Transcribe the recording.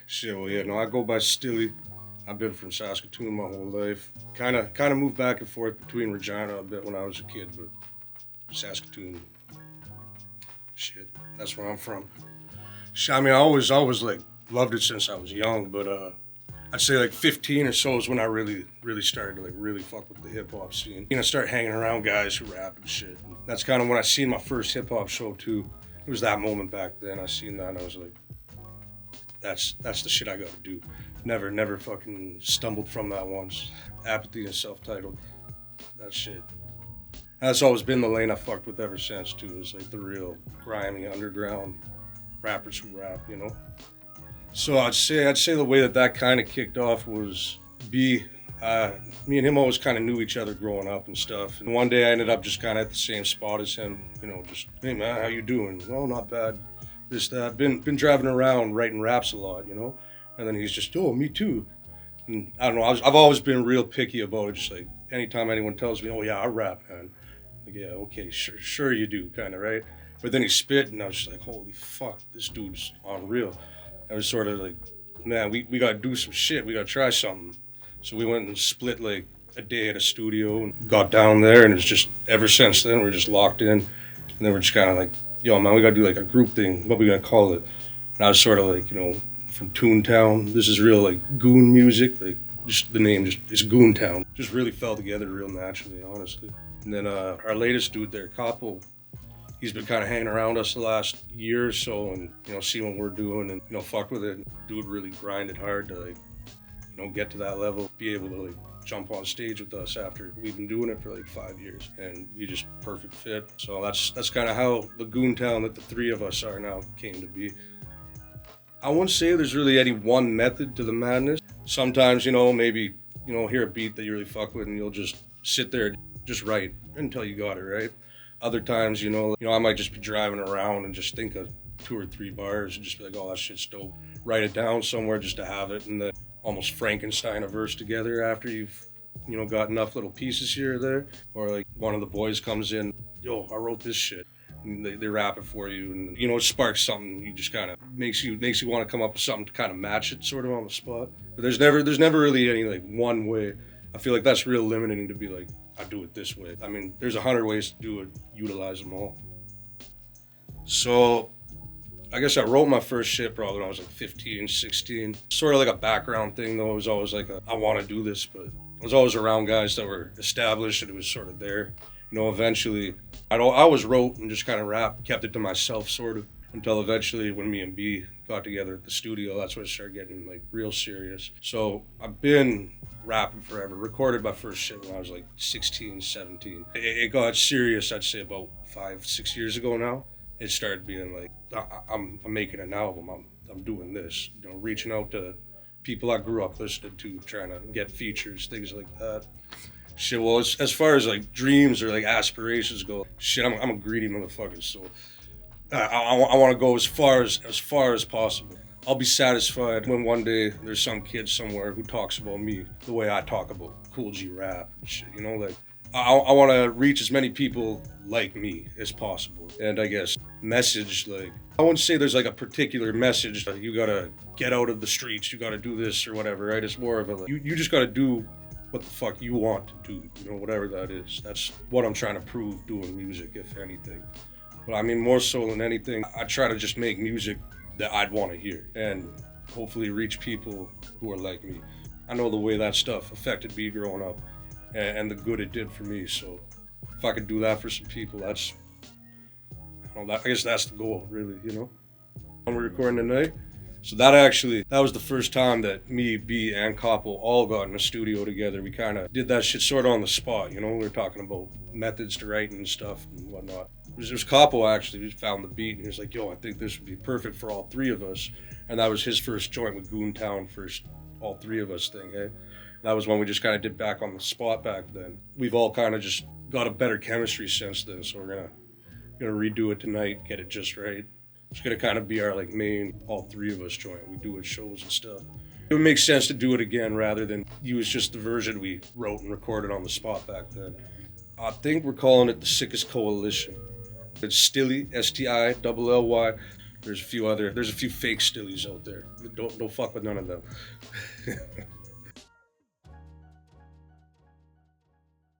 Shit, well, yeah, no, I go by Stilly. I've been from Saskatoon my whole life. Kind of moved back and forth between Regina a bit when I was a kid, but Saskatoon, shit, that's where I'm from. Shit, I mean, I always like loved it since I was young, but I'd say like 15 or so is when I really started to like really fuck with the hip hop scene. You know, start hanging around guys who rap and shit. And that's kind of when I seen my first hip hop show too. It was that moment back then. I seen that and I was like, that's the shit I gotta do. Never fucking stumbled from that once. Apathy and self-titled. That shit. And that's always been the lane I fucked with ever since too. It's like the real grimy underground rappers who rap, you know. So I'd say the way that kind of kicked off was B. Me and him always kind of knew each other growing up and stuff. And one day I ended up just kind of at the same spot as him. You know, just hey man, how you doing? Oh, not bad. This that. Been driving around writing raps a lot, you know. And then he's just oh me too. And I don't know. I've always been real picky about it. Just like anytime anyone tells me, oh yeah, I rap, man. Like yeah, okay, sure you do, kind of right. But then he spit, and I was just like, holy fuck, this dude's unreal. I was sort of like, man, we gotta do some shit. We gotta try something. So we went and split like a day at a studio and got down there, and it's just ever since then we're just locked in. And then we're just kind of like, yo, man, we gotta do like a group thing. What we gonna call it? And I was sort of like, you know, from Goon Town. This is real like goon music. Like just the name just is Goon Town. Just really fell together real naturally, honestly. And then our latest dude there, Kapo. He's been kind of hanging around us the last year or so and, you know, see what we're doing and, you know, fuck with it. Dude really grinded hard to, like, you know, get to that level, be able to, like, jump on stage with us after we've been doing it for, like, 5 years. And we just perfect fit. So that's kind of how the Goon Town that the three of us are now came to be. I wouldn't say there's really any one method to the madness. Sometimes, you know, maybe, you know, hear a beat that you really fuck with and you'll just sit there and just write until you got it right. Other times, you know, I might just be driving around and just think of 2 or 3 bars and just be like, oh, that shit's dope. Write it down somewhere just to have it and then almost Frankenstein a verse together after you've, you know, got enough little pieces here or there. Or like one of the boys comes in, yo, I wrote this shit. And they rap it for you and, you know, it sparks something. You just kind of makes you want to come up with something to kind of match it sort of on the spot. But there's never really any like one way. I feel like that's real limiting to be like, I do it this way. I mean, there's 100 ways to do it, utilize them all. So, I guess I wrote my first shit probably when I was like 15, 16. Sort of like a background thing though. It was always like, I want to do this, but I was always around guys that were established and it was sort of there. You know, eventually, I always wrote and just kind of rapped, kept it to myself sort of. Until eventually when me and B got together at the studio, that's when I started getting like real serious. So I've been rapping forever. Recorded my first shit when I was like 16, 17. It got serious, I'd say about 5, 6 years ago now. It started being like, I'm making an album. I'm doing this. You know, reaching out to people I grew up listening to, trying to get features, things like that. Shit, well, as far as like dreams or like aspirations go, shit, I'm a greedy motherfucker, so I want to go as far as possible. I'll be satisfied when one day there's some kid somewhere who talks about me the way I talk about Cool G rap and shit. You know, like I want to reach as many people like me as possible. And I guess message, like I wouldn't say there's like a particular message that you gotta get out of the streets, you gotta do this or whatever, right? It's more of a like, you just gotta do what the fuck you want to do, you know, whatever that is. That's what I'm trying to prove doing music, if anything. But I mean, more so than anything, I try to just make music that I'd want to hear and hopefully reach people who are like me. I know the way that stuff affected me growing up and the good it did for me. So if I could do that for some people, I guess that's the goal, really, you know? We're recording tonight. So that was the first time that me, B, and Kapo all got in a studio together. We kind of did that shit sort of on the spot, you know? We were talking about methods to writing and stuff and whatnot. It was Kapo actually who found the beat and he was like, yo, I think this would be perfect for all 3 of us. And that was his first joint with Goon Town, first all 3 of us thing, eh? That was when we just kind of did back on the spot back then. We've all kind of just got a better chemistry since then, so we're gonna redo it tonight, get it just right. It's gonna kind of be our like main all 3 of us joint. We do it shows and stuff. It would make sense to do it again rather than use just the version we wrote and recorded on the spot back then. I think we're calling it the Sickest Coalition. It's Stilly, Stilly. There's a few fake Stillies out there. Don't fuck with none of them.